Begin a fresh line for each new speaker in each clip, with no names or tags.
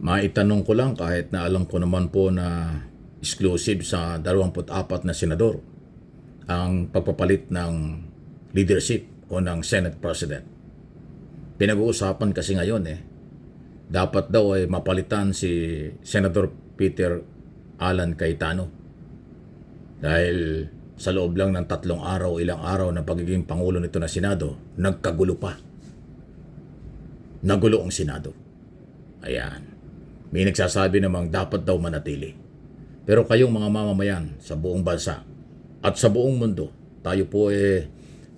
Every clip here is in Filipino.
Maitanong ko lang kahit na alam ko naman po na exclusive sa 24 na senador ang pagpapalit ng leadership o ng Senate President. Pinag-uusapan kasi ngayon dapat daw ay mapalitan si Senator Peter Alan Cayetano dahil sa loob lang ng ilang araw na pagiging Pangulo nito na Senado, nagkagulo pa. Nagulo ang Senado. Ayan. May nagsasabi namang dapat daw manatili. Pero kayong mga mamamayan sa buong bansa at sa buong mundo, tayo po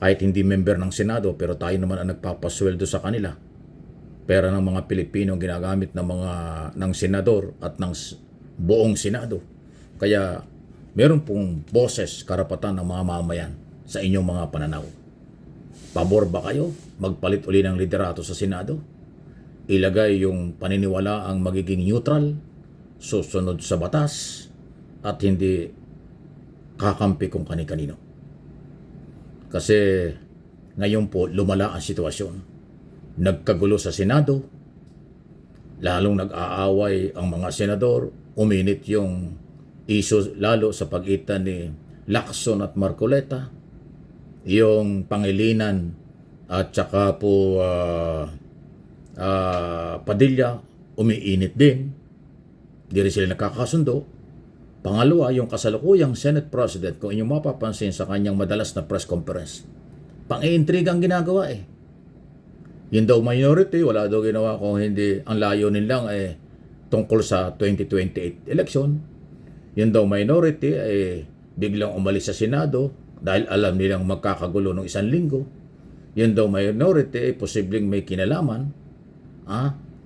kahit hindi member ng Senado, pero tayo naman ang nagpapasweldo sa kanila. Pera ng mga Pilipino ginagamit ng senador at ng buong Senado. Kaya meron pong boses, karapatan ng mga mamamayan sa inyong mga pananaw. Pabor ba kayo magpalit uli ng liderato sa Senado? Ilagay yung paniniwala ang magiging neutral, susunod sa batas, at hindi kakampi kung kani-kanino. Kasi ngayon po lumala ang sitwasyon. Nagkagulo sa Senado, lalong nag-aaway ang mga senador, uminit yung iso lalo sa pagitan ni Lacson at Marcoleta, yung Pangilinan at saka po Padilla, umiinit din. Di rin sila nakakasundo. Pangalawa, yung kasalukuyang Senate President, kung inyong mapapansin sa kanyang madalas na press conference, pang-iintriga ang ginagawa Yun daw minority, wala daw ginawa kung hindi, ang layunin lang tungkol sa 2028 election. Yun daw minority biglang umalis sa Senado dahil alam nilang magkakagulo ng isang linggo. Yun daw minority posibleng may kinalaman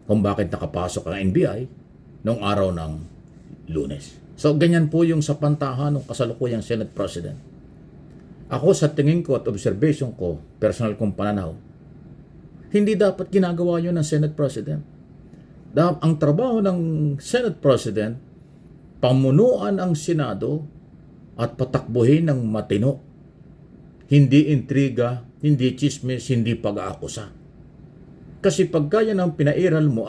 kung bakit nakapasok ang NBI noong araw ng Lunes. So, ganyan po yung sa pantahan ng kasalukuyang Senate President. Ako sa tingin ko at observation ko, personal kong pananaw, hindi dapat ginagawa yun ng Senate President. Ang trabaho ng Senate President, pamunuan ang Senado at patakbuhin ng matino. Hindi intriga, hindi chismis, hindi pag-aakusa. Kasi pag gaya ng pinairal mo,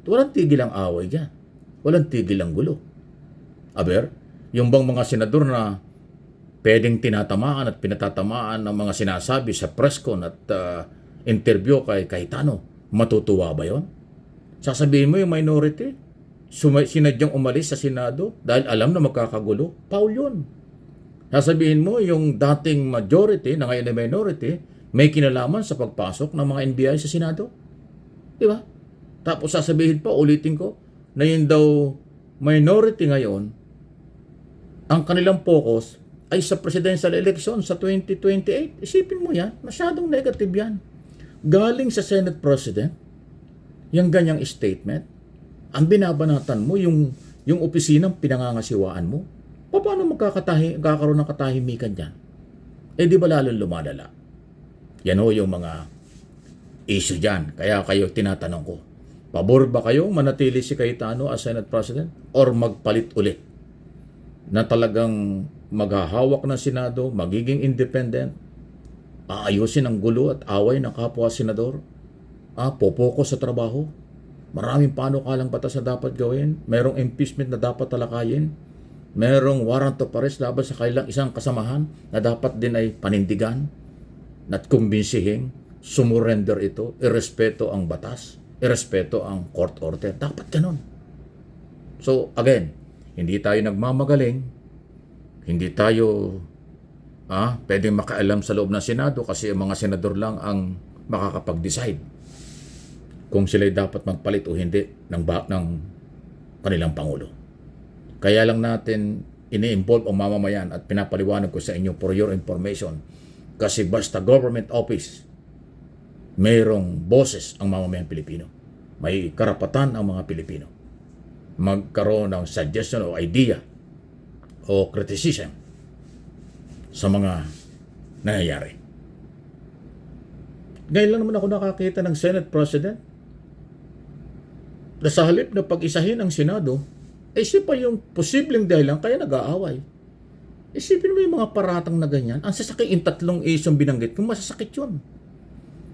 walang tigil ang away dyan. Walang tigil ang gulo. Yung bang mga senador na pwedeng tinatamaan at pinatatamaan ng mga sinasabi sa presscon at interview kay Cayetano, matutuwa ba yon? Sasabihin mo yung minority, sinadyang umalis sa Senado dahil alam na magkakagulo, Paul yun. Sasabihin mo yung dating majority na ngayon ay minority, may kinalaman sa pagpasok ng mga NBI sa Senado. Diba? Tapos sasabihin pa, ulitin ko, na yun daw minority ngayon, ang kanilang focus ay sa presidential election sa 2028. Isipin mo yan, masyadong negative yan. Galing sa Senate President, yung ganyang statement, ang binabanatan mo, yung opisinang pinangangasiwaan mo, paano magkakaroon ng katahimikan dyan? Di ba lalong lumalala? Yan yung mga issue dyan. Kaya kayo tinatanong ko, pabor ba kayo manatili si Cayetano as Senate President or magpalit ulit na talagang maghahawak ng Senado, magiging independent, aayusin ang gulo at away ng kapwa senador, popokus sa trabaho, maraming panukalang batas na dapat gawin, merong impeachment na dapat talakayin, merong warrant of arrest laban sa kailang isang kasamahan na dapat din ay panindigan at kumbinsihin, sumurrender ito, irespeto ang batas, irespeto ang court order. Dapat ganun. So, again, hindi tayo nagmamagaling, hindi tayo pwedeng makaalam sa loob ng Senado kasi ang mga senador lang ang makakapag-decide kung sila'y dapat magpalit o hindi ng kanilang Pangulo. Kaya lang natin ini-involve ang mamamayan at pinapaliwanag ko sa inyo for your information kasi basta government office, mayroong boses ang mamamayan Pilipino. May karapatan ang mga Pilipino magkaroon ng suggestion o idea o criticism sa mga nangyayari. Ngayon lang naman ako nakakita ng Senate President na sa halip na pag-isahin ang Senado, siya pa yung posibleng dahilan kaya nag-aaway. Isipin mo yung mga paratang na ganyan. Ang sasakit yung tatlong isyong binanggit, kung masasakit yun.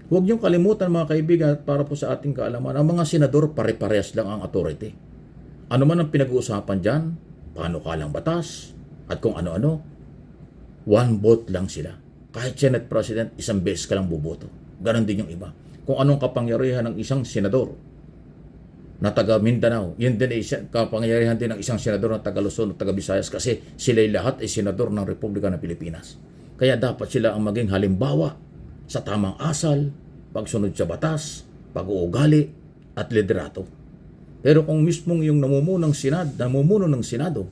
Huwag niyong kalimutan mga kaibigan at para po sa ating kaalaman, ang mga senador pare-parehas lang ang authority. Ano man ang pinag-uusapan dyan, panukalang batas, at kung ano-ano, one vote lang sila. Kahit Senate President, isang beses ka lang buboto. Ganon din yung iba. Kung anong kapangyarihan ng isang senador na taga Mindanao, yun din ay kapangyarihan din ng isang senador na taga Luzon at taga Visayas kasi sila'y lahat ay senador ng Republika ng Pilipinas. Kaya dapat sila ang maging halimbawa sa tamang asal, pagsunod sa batas, pag-uugali, at liderato. Pero kung mismong yung namumuno ng Senado,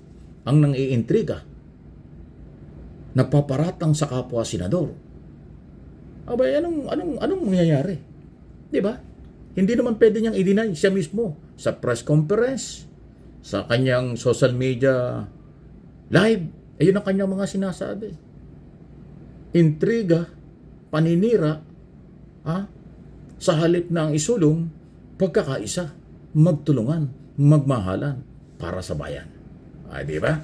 ang nang-iintriga, nagpaparatang sa kapwa senador, abay, anong mangyayari? Di ba? Hindi naman pwede niyang i-deny siya mismo sa press conference, sa kanyang social media live, ayun ang kanyang mga sinasabi. Intriga, paninira, sa halip na ang isulong, pagkakaisa, magtulungan, magmahalan para sa bayan. Di ba?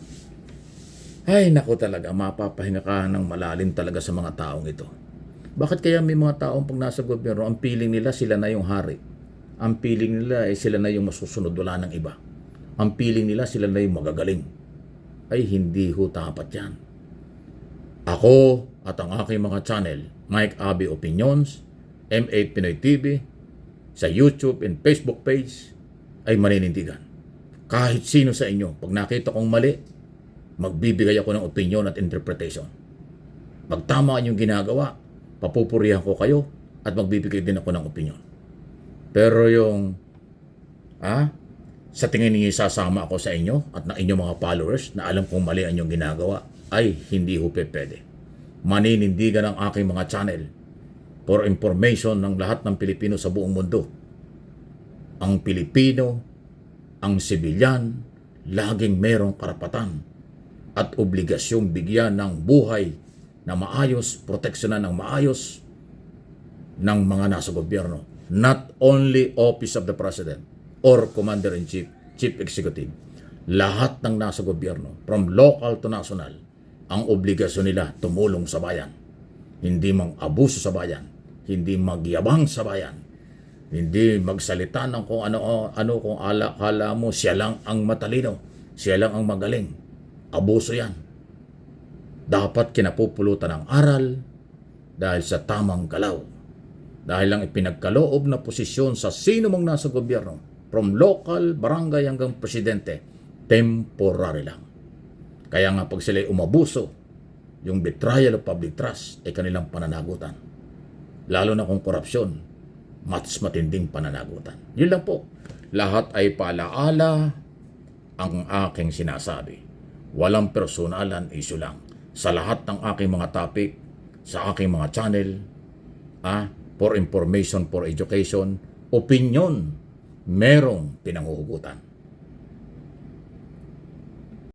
Ay, naku talaga, mapapahinga ka ng malalim talaga sa mga taong ito. Bakit kaya may mga taong pag nasa gobyerno, ang piling nila sila na yung hari? Ang piling nila ay sila na yung masusunod, wala ng iba. Ang piling nila sila na yung magagaling. Ay, hindi ho tapat yan. Ako at ang aking mga channel, Mike Abby Opinions, M8 Pinoy TV, sa YouTube and Facebook page, ay maninindigan. Kahit sino sa inyo, pag nakita kong mali, magbibigay ako ng opinion at interpretation. Pag tama ang inyong ginagawa, papupurihan ko kayo at magbibigay din ako ng opinion. Pero yung, sa tingin niyo sasama ako sa inyo at ng inyong mga followers na alam kong mali ang inyong ginagawa, ay hindi ho pwede. Maninindigan ang aking mga channel for information ng lahat ng Pilipino sa buong mundo. Ang Pilipino, ang sibilyan, laging merong karapatan at obligasyong bigyan ng buhay na maayos, proteksyonan ng maayos ng mga nasa gobyerno. Not only Office of the President or Commander-in-Chief, Chief Executive. Lahat ng nasa gobyerno, from local to national, ang obligasyon nila tumulong sa bayan. Hindi mang-abuso sa bayan, hindi magyabang sa bayan, hindi magsalita ng kung ano kung akala mo siya lang ang matalino, siya lang ang magaling. Abuso yan. Dapat kinapupulutan ng aral dahil sa tamang galaw. Dahil lang ipinagkaloob na posisyon sa sino mang nasa gobyerno, from local, barangay hanggang presidente, temporary lang. Kaya nga pag sila'y umabuso, yung betrayal of public trust ay kanilang pananagutan. Lalo na kung korupsyon, mas matinding pananagutan. Yun lang po. Lahat ay paalaala ang aking sinasabi. Walang personalan, issue lang. Sa lahat ng aking mga topic, sa aking mga channel, for information, for education, opinion, merong pinanguhugutan.